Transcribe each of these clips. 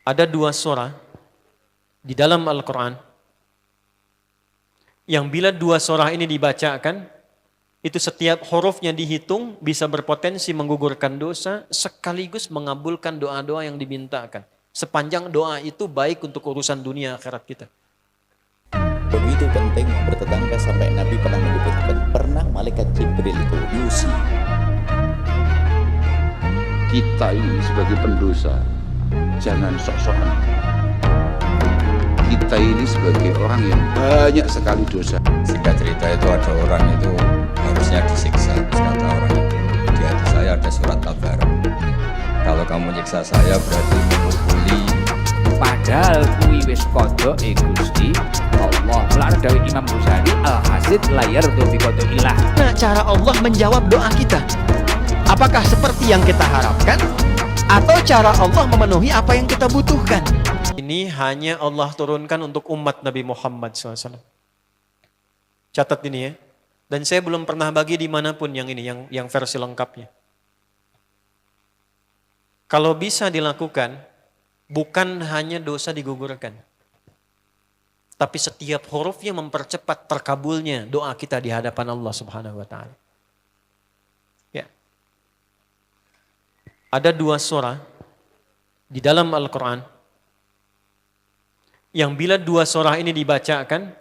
Ada dua surah di dalam Al-Quran yang bila dua surah ini dibacakan, itu setiap hurufnya dihitung bisa berpotensi menggugurkan dosa sekaligus mengabulkan doa-doa yang dimintakan. Sepanjang doa itu baik untuk urusan dunia akhirat kita. Begitu penting bertetangga sampai Nabi pernah menyebutkan, pernah malaikat Jibril itu yusi. Kita ini sebagai pendosa, jangan sok-sokan. Kita ini sebagai orang yang banyak sekali dosa. Singkat cerita itu ada orang itu harusnya disiksa. Terus kata orang itu, di hati saya ada surat kabar. Kalau kamu nyiksa saya berarti memukuli. Padahal kuwi wis kodok Gusti Allah. Lan dawuh Imam Ghazali, al-hasid layar bi qadarillah. Nah, cara Allah menjawab doa kita, apakah seperti yang kita harapkan atau cara Allah memenuhi apa yang kita butuhkan? Ini hanya Allah turunkan untuk umat Nabi Muhammad SAW. Catat ini ya. Dan saya belum pernah bagi dimanapun yang ini, yang versi lengkapnya. Kalau bisa dilakukan, bukan hanya dosa digugurkan, tapi setiap hurufnya mempercepat terkabulnya doa kita di hadapan Allah Subhanahu wa Ta'ala. Ya. Ada dua surah di dalam Al-Quran yang bila dua surah ini dibacakan,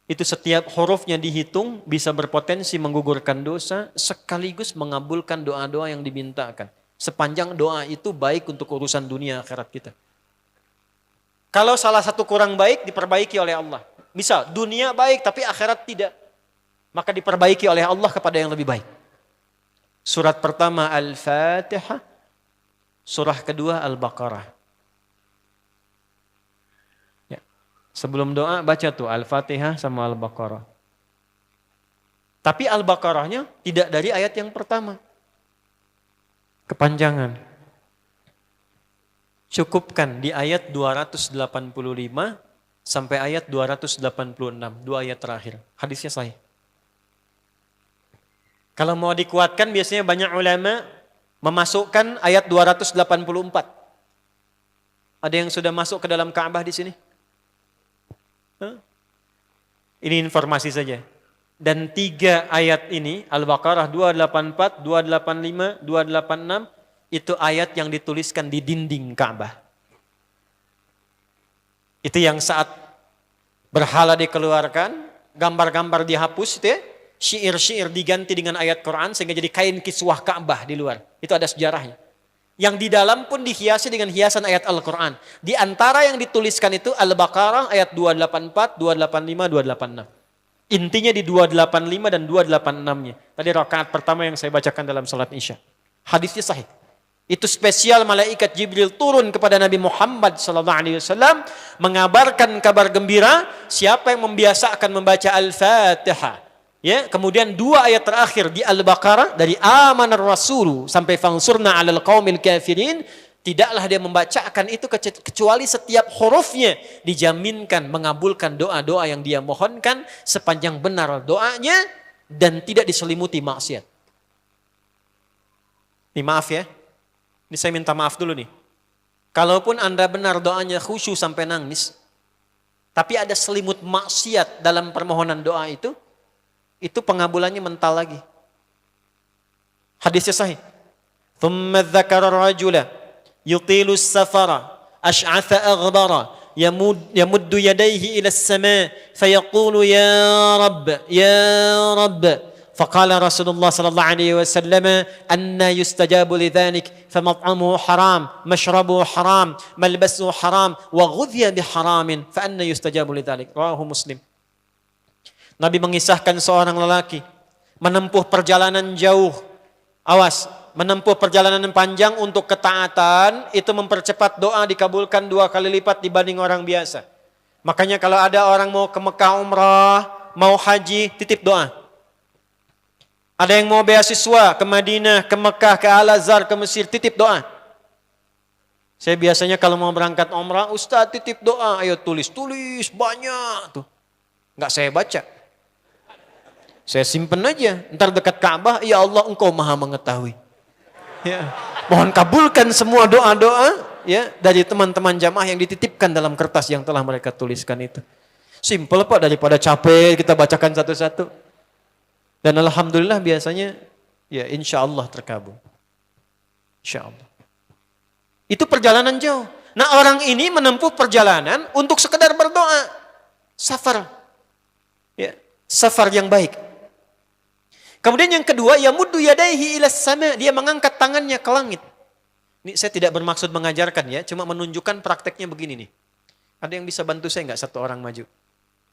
itu setiap hurufnya dihitung bisa berpotensi menggugurkan dosa sekaligus mengabulkan doa-doa yang dimintakan. Sepanjang doa itu baik untuk urusan dunia akhirat kita. Kalau salah satu kurang baik diperbaiki oleh Allah. Misal dunia baik tapi akhirat tidak, maka diperbaiki oleh Allah kepada yang lebih baik. Surat pertama Al-Fatihah, surah kedua Al-Baqarah. Ya. Sebelum doa baca tuh Al-Fatihah sama Al-Baqarah. Tapi Al-Baqarahnya tidak dari ayat yang pertama. Kepanjangan. Cukupkan di ayat 285 sampai ayat 286, dua ayat terakhir. Hadisnya sahih. Kalau mau dikuatkan biasanya banyak ulama memasukkan ayat 284. Ada yang sudah masuk ke dalam Ka'bah di sini? Ini informasi saja. Dan tiga ayat ini, Al-Baqarah 284, 285, 286, itu ayat yang dituliskan di dinding Ka'bah. Itu yang saat berhala dikeluarkan, gambar-gambar dihapus, itu ya, syair-syair diganti dengan ayat Quran, sehingga jadi kain kiswah Ka'bah di luar. Itu ada sejarahnya. Yang di dalam pun dihiasi dengan hiasan ayat Al-Quran. Di antara yang dituliskan itu Al-Baqarah ayat 284, 285, 286. Intinya di 285 dan 286-nya. Tadi rakaat pertama yang saya bacakan dalam salat Isya. Hadisnya sahih. Itu spesial malaikat Jibril turun kepada Nabi Muhammad SAW mengabarkan kabar gembira siapa yang membiasakan membaca Al-Fatihah. Ya, kemudian dua ayat terakhir di Al-Baqarah dari amanar rasulu sampai fansurna 'alal qaumil kafirin. Tidaklah dia membacakan itu kecuali setiap hurufnya dijaminkan mengabulkan doa-doa yang dia mohonkan sepanjang benar doanya dan tidak diselimuti maksiat. Ini maaf ya. Ini saya minta maaf dulu nih. Kalaupun Anda benar doanya khusyuk sampai nangis, tapi ada selimut maksiat dalam permohonan doa itu pengabulannya mental lagi. Hadisnya sahih. Thumma dzakara rajula يطيل السفر أشعث أغبر يمد يديه إلى السماء فيقول يا رب فقال رسول الله صلى الله عليه وسلم أن يستجاب لذلك فمطعمه حرام مشربه حرام ملبسه حرام وغذي بحرام فأن يستجاب لذلك رواه مسلم. Nabi mengisahkan seorang lelaki menempuh perjalanan jauh. Awas, menempuh perjalanan panjang untuk ketaatan, itu mempercepat doa dikabulkan 2 kali lipat dibanding orang biasa. Makanya kalau ada orang mau ke Mekah umrah, mau haji, titip doa. Ada yang mau beasiswa ke Madinah, ke Mekah, ke Al-Azhar, ke Mesir, titip doa. Saya biasanya kalau mau berangkat umrah, Ustaz titip doa, ayo tulis banyak tuh. Enggak saya baca. Saya simpen aja, ntar dekat Ka'bah, ya Allah engkau maha mengetahui. Ya. Mohon kabulkan semua doa-doa ya dari teman-teman jamaah yang dititipkan dalam kertas yang telah mereka tuliskan itu. Simple Pak, daripada capek kita bacakan satu-satu. Dan alhamdulillah biasanya ya insya Allah terkabul. Insya Allah. Itu perjalanan jauh. Nah orang ini menempuh perjalanan untuk sekedar berdoa. Safar. Ya, safar yang baik. Kemudian yang kedua, yamuddu yadaihi ilas sama, dia mengangkat tangannya ke langit. Ini saya tidak bermaksud mengajarkan ya, cuma menunjukkan prakteknya begini nih. Ada yang bisa bantu saya nggak satu orang maju?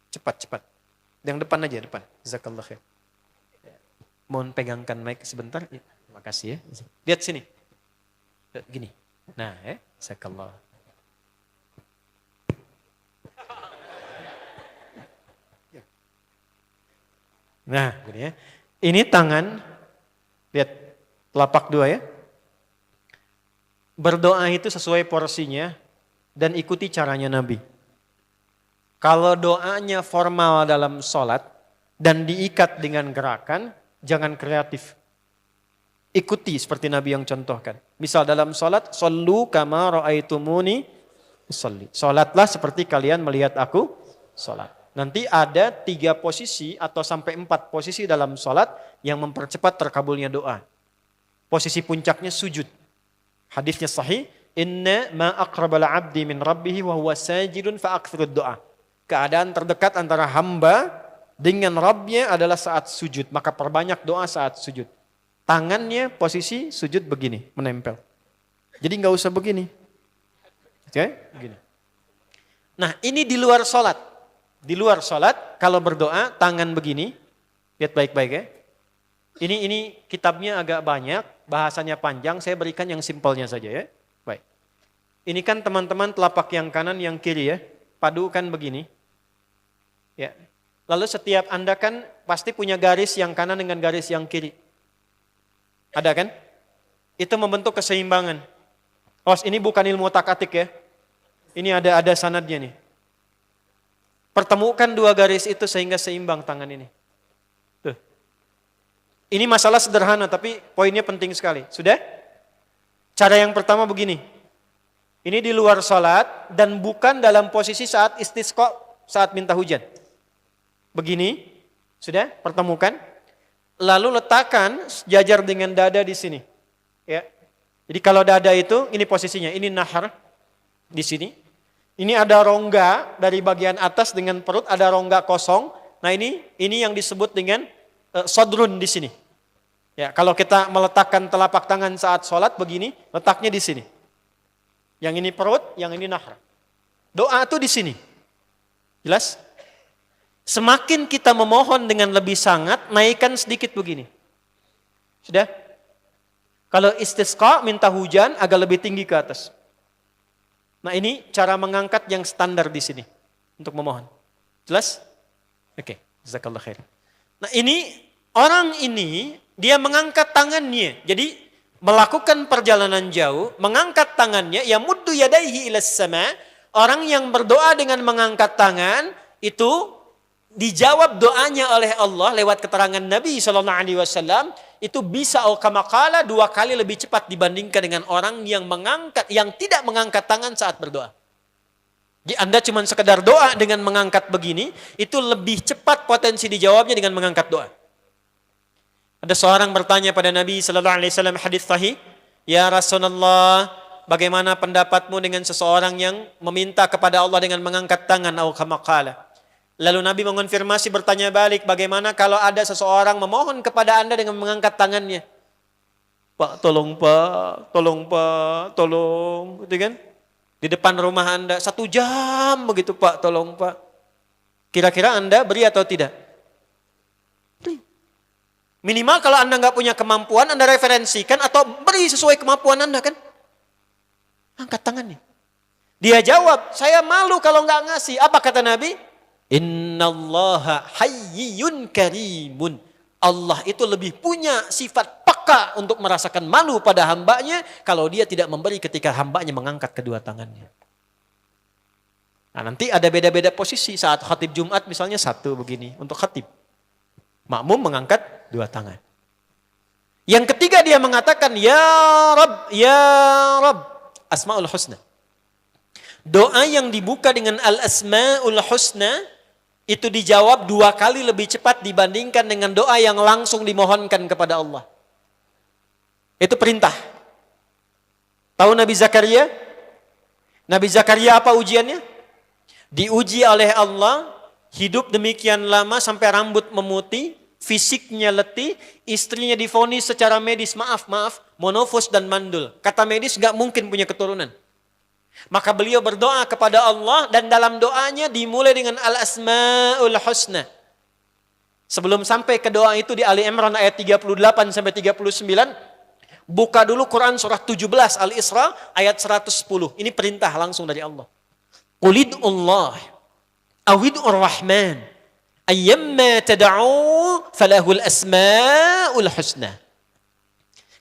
Cepat. Yang depan aja, depan. Jazakallah khair. Mohon pegangkan mic sebentar. Ya, terima kasih ya. Lihat sini. Gini. Nah, jazakallah. Nah, gini ya. Ini tangan, lihat telapak dua ya. Berdoa itu sesuai porsinya dan ikuti caranya Nabi. Kalau doanya formal dalam sholat dan diikat dengan gerakan, jangan kreatif. Ikuti seperti Nabi yang contohkan. Misal dalam sholat, shollu kama ra'aitumuni usolli. Sholatlah seperti kalian melihat aku sholat. Nanti ada 3 posisi atau sampai 4 posisi dalam sholat yang mempercepat terkabulnya doa. Posisi puncaknya sujud. Hadisnya sahih. Inna ma aqrabal abdi min rabbihi wa huwa sajidun fa akthirud doa. Keadaan terdekat antara hamba dengan Rabbnya adalah saat sujud. Maka perbanyak doa saat sujud. Tangannya posisi sujud begini, menempel. Jadi nggak usah begini. Oke, begini. Nah ini di luar sholat. Di luar sholat, kalau berdoa, tangan begini. Lihat baik-baik ya. Ini kitabnya agak banyak, bahasanya panjang, saya berikan yang simpelnya saja ya. Baik. Ini kan teman-teman telapak yang kanan, yang kiri ya. Padukan begini. Ya. Lalu setiap Anda kan pasti punya garis yang kanan dengan garis yang kiri. Ada kan? Itu membentuk keseimbangan. Oh, ini bukan ilmu otak-atik ya. Ini ada sanadnya nih. Pertemukan 2 garis itu sehingga seimbang tangan ini. Tuh. Ini masalah sederhana tapi poinnya penting sekali. Sudah? Cara yang pertama begini. Ini di luar sholat dan bukan dalam posisi saat istisqa, saat minta hujan. Begini. Sudah? Pertemukan. Lalu letakkan sejajar dengan dada di sini. Ya. Jadi kalau dada itu, ini posisinya. Ini nahar di sini. Ini ada rongga dari bagian atas dengan perut, ada rongga kosong. Nah ini yang disebut dengan sodrun di sini. Ya, kalau kita meletakkan telapak tangan saat sholat begini, letaknya di sini. Yang ini perut, yang ini nahar. Doa itu di sini. Jelas? Semakin kita memohon dengan lebih sangat, naikkan sedikit begini. Sudah? Kalau istisqa, minta hujan, agak lebih tinggi ke atas. Nah ini cara mengangkat yang standar di sini untuk memohon. Jelas? Oke, jazakallah khair. Nah ini orang ini dia mengangkat tangannya. Jadi melakukan perjalanan jauh, mengangkat tangannya, ya muddu yadaihi ilas sama. Orang yang berdoa dengan mengangkat tangan itu dijawab doanya oleh Allah lewat keterangan Nabi SAW. Itu bisa kama qala 2 kali lebih cepat dibandingkan dengan orang yang tidak mengangkat tangan saat berdoa. Jadi Anda cuma sekedar doa dengan mengangkat begini, itu lebih cepat potensi dijawabnya dengan mengangkat doa. Ada seorang bertanya pada Nabi SAW, hadis sahih, ya Rasulullah, bagaimana pendapatmu dengan seseorang yang meminta kepada Allah dengan mengangkat tangan atau kama qala? Lalu Nabi mengonfirmasi, bertanya balik, bagaimana kalau ada seseorang memohon kepada Anda dengan mengangkat tangannya? Pak, tolong Pak, tolong Pak, tolong. Gitu kan? Di depan rumah Anda, 1 jam begitu Pak, tolong Pak. Kira-kira Anda beri atau tidak? Beri. Minimal kalau Anda nggak punya kemampuan, Anda referensikan atau beri sesuai kemampuan Anda kan? Angkat tangannya. Dia jawab, saya malu kalau nggak ngasih. Apa kata Nabi? Innallaha hayyun karimun. Allah itu lebih punya sifat peka untuk merasakan malu pada hambanya kalau dia tidak memberi ketika hambanya mengangkat kedua tangannya. Nah nanti ada beda-beda posisi saat khatib Jumat misalnya 1 begini untuk khatib. Makmum mengangkat 2 tangan. Yang ketiga dia mengatakan ya Rabb, Asmaul Husna. Doa yang dibuka dengan al-asma'ul husna itu dijawab 2 kali lebih cepat dibandingkan dengan doa yang langsung dimohonkan kepada Allah. Itu perintah. Tahu Nabi Zakaria? Nabi Zakaria apa ujiannya? Diuji oleh Allah, hidup demikian lama sampai rambut memutih, fisiknya letih, istrinya divonis secara medis, maaf, monofos dan mandul. Kata medis gak mungkin punya keturunan. Maka beliau berdoa kepada Allah dan dalam doanya dimulai dengan al-asma'ul husna. Sebelum sampai ke doa itu di Ali Imran ayat 38 sampai 39, buka dulu Quran surah 17 Al-Isra ayat 110. Ini perintah langsung dari Allah. Qulidullah awid'ur rahman ayyamma tad'u falahul asma'ul husna.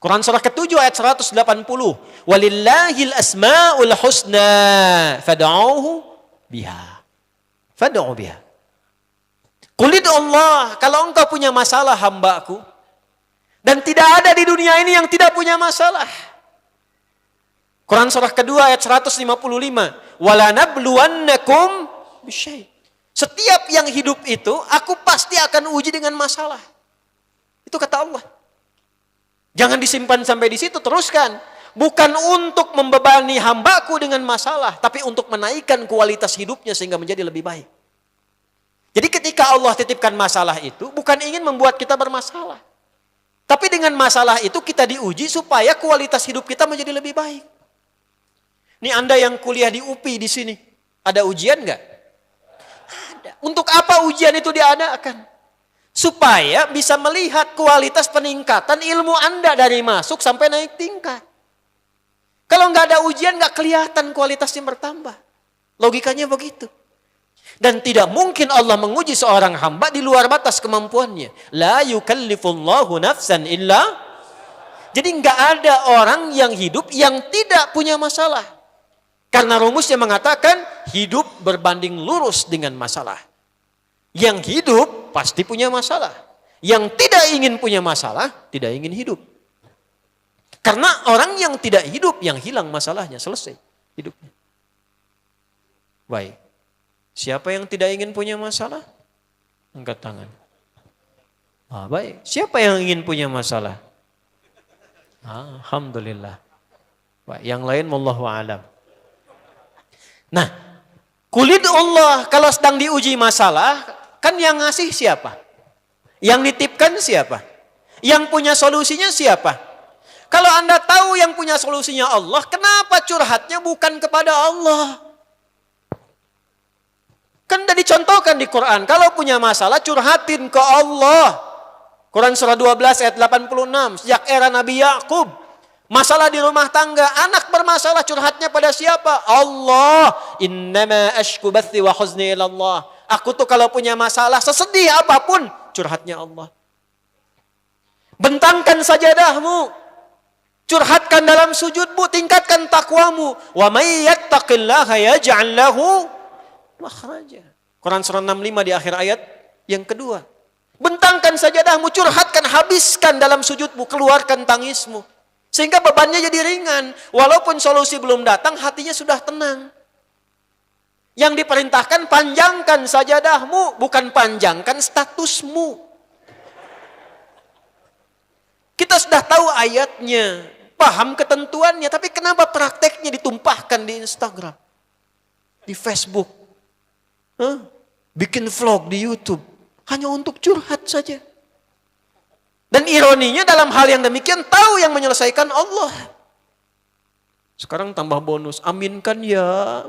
Quran surah ke-7 ayat 180. Walillahil asma'ul husna fad'uhu biha. Fad'u biha. Qulid Allah, kalau engkau punya masalah hambaku, dan tidak ada di dunia ini yang tidak punya masalah. Quran surah kedua ayat 155. Wala nabluwannakum bisyai'. Setiap yang hidup itu, aku pasti akan uji dengan masalah. Itu kata Allah. Jangan disimpan sampai di situ, teruskan. Bukan untuk membebani hambaku dengan masalah, tapi untuk menaikkan kualitas hidupnya sehingga menjadi lebih baik. Jadi ketika Allah titipkan masalah itu, bukan ingin membuat kita bermasalah. Tapi dengan masalah itu kita diuji supaya kualitas hidup kita menjadi lebih baik. Ini Anda yang kuliah di UPI di sini, ada ujian nggak? Untuk apa ujian itu diadakan? Supaya bisa melihat kualitas peningkatan ilmu Anda dari masuk sampai naik tingkat. Kalau nggak ada ujian nggak kelihatan kualitasnya bertambah. Logikanya begitu. Dan tidak mungkin Allah menguji seorang hamba di luar batas kemampuannya. La yukallifullahu nafsan illa. Jadi nggak ada orang yang hidup yang tidak punya masalah. Karena rumusnya mengatakan hidup berbanding lurus dengan masalah. Yang hidup pasti punya masalah. Yang tidak ingin punya masalah, tidak ingin hidup. Karena orang yang tidak hidup, yang hilang masalahnya, selesai hidupnya. Baik. Siapa yang tidak ingin punya masalah? Angkat tangan. Baik. Siapa yang ingin punya masalah? Alhamdulillah. Baik. Yang lain wallahu a'lam. Nah, kulit Allah kalau sedang diuji masalah, kan yang ngasih siapa? Yang nitipkan siapa? Yang punya solusinya siapa? Kalau Anda tahu yang punya solusinya Allah, kenapa curhatnya bukan kepada Allah? Kan sudah dicontohkan di Quran, kalau punya masalah curhatin ke Allah. Quran surah 12 ayat 86, sejak era Nabi Yakub. Masalah di rumah tangga, anak bermasalah curhatnya pada siapa? Allah. Innama ashku bathi wa huzni ilallah. Aku tuh kalau punya masalah, sesedih apapun, curhatnya Allah. Bentangkan sajadahmu. Curhatkan dalam sujudmu, tingkatkan takwamu. Wa may yattaqillaha yaj'al lahu makhraja. Quran surah 65 di akhir ayat yang kedua. Bentangkan sajadahmu, curhatkan, habiskan dalam sujudmu, keluarkan tangismu. Sehingga bebannya jadi ringan. Walaupun solusi belum datang, hatinya sudah tenang. Yang diperintahkan panjangkan sajadahmu, bukan panjangkan statusmu. Kita sudah tahu ayatnya, paham ketentuannya, tapi kenapa prakteknya ditumpahkan di Instagram, di Facebook, bikin vlog di YouTube, hanya untuk curhat saja. Dan ironinya dalam hal yang demikian tahu yang menyelesaikan Allah. Sekarang tambah bonus, aminkan ya.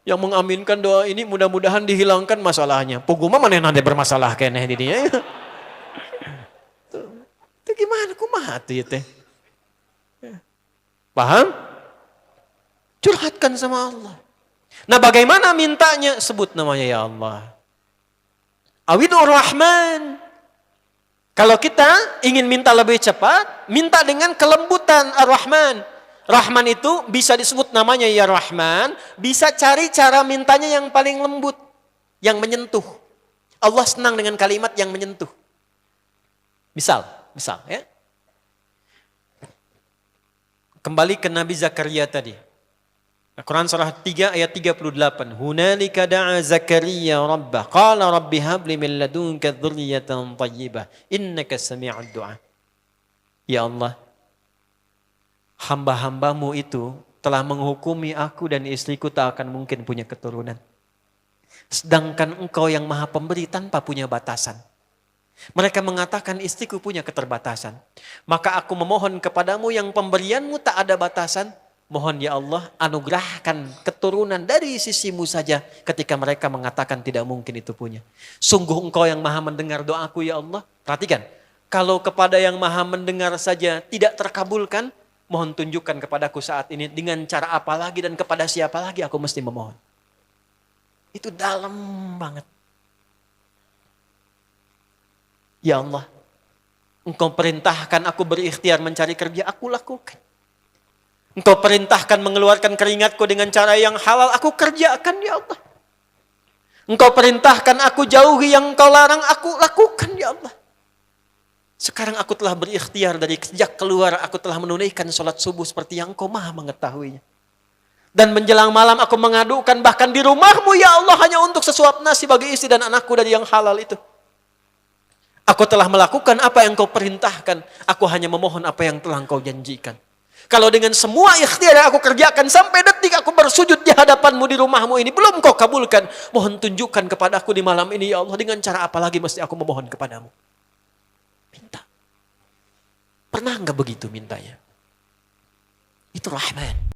Yang mengaminkan doa ini mudah-mudahan dihilangkan masalahnya. Puguma mana nanti bermasalah keneh di dia. Itu gimana kumaha tuh teh? Paham? Curhatkan sama Allah. Nah, bagaimana mintanya? Sebut namanya ya Allah. Awidur Rahman. Kalau kita ingin minta lebih cepat, minta dengan kelembutan Ar-Rahman. Rahman itu bisa disebut namanya ya Rahman, bisa cari cara mintanya yang paling lembut, yang menyentuh. Allah senang dengan kalimat yang menyentuh. Misal ya. Kembali ke Nabi Zakaria tadi. Al-Quran surah 3 ayat 38. Hunalika da'a Zakaria rabbah. Qala rabbi habli min ladunka dzurriyyatan thayyibah. Innaka sami'ud du'a. Ya Allah, hamba-hambamu itu telah menghukumi aku dan istriku tak akan mungkin punya keturunan. Sedangkan engkau yang maha pemberi tanpa punya batasan. Mereka mengatakan istriku punya keterbatasan. Maka aku memohon kepadamu yang pemberianmu tak ada batasan. Mohon ya Allah anugerahkan keturunan dari sisimu saja ketika mereka mengatakan tidak mungkin itu punya. Sungguh engkau yang maha mendengar doaku ya Allah. Perhatikan, kalau kepada yang maha mendengar saja tidak terkabulkan, mohon tunjukkan kepadaku saat ini dengan cara apa lagi dan kepada siapa lagi aku mesti memohon. Itu dalam banget. Ya Allah, engkau perintahkan aku berikhtiar mencari kerja, aku lakukan. Engkau perintahkan mengeluarkan keringatku dengan cara yang halal, aku kerjakan ya Allah. Engkau perintahkan aku jauhi yang engkau larang, aku lakukan ya Allah. Sekarang aku telah berikhtiar dari sejak keluar, aku telah menunaikan sholat subuh seperti yang engkau maha mengetahuinya. Dan menjelang malam aku mengadukan bahkan di rumahmu ya Allah hanya untuk sesuap nasi bagi istri dan anakku dari yang halal itu. Aku telah melakukan apa yang engkau perintahkan, aku hanya memohon apa yang telah engkau janjikan. Kalau dengan semua ikhtiar yang aku kerjakan sampai detik aku bersujud di hadapanmu di rumahmu ini belum kau kabulkan, mohon tunjukkan kepadaku di malam ini ya Allah dengan cara apa lagi mesti aku memohon kepadamu. Minta. Pernah enggak begitu mintanya? Itu Rahman.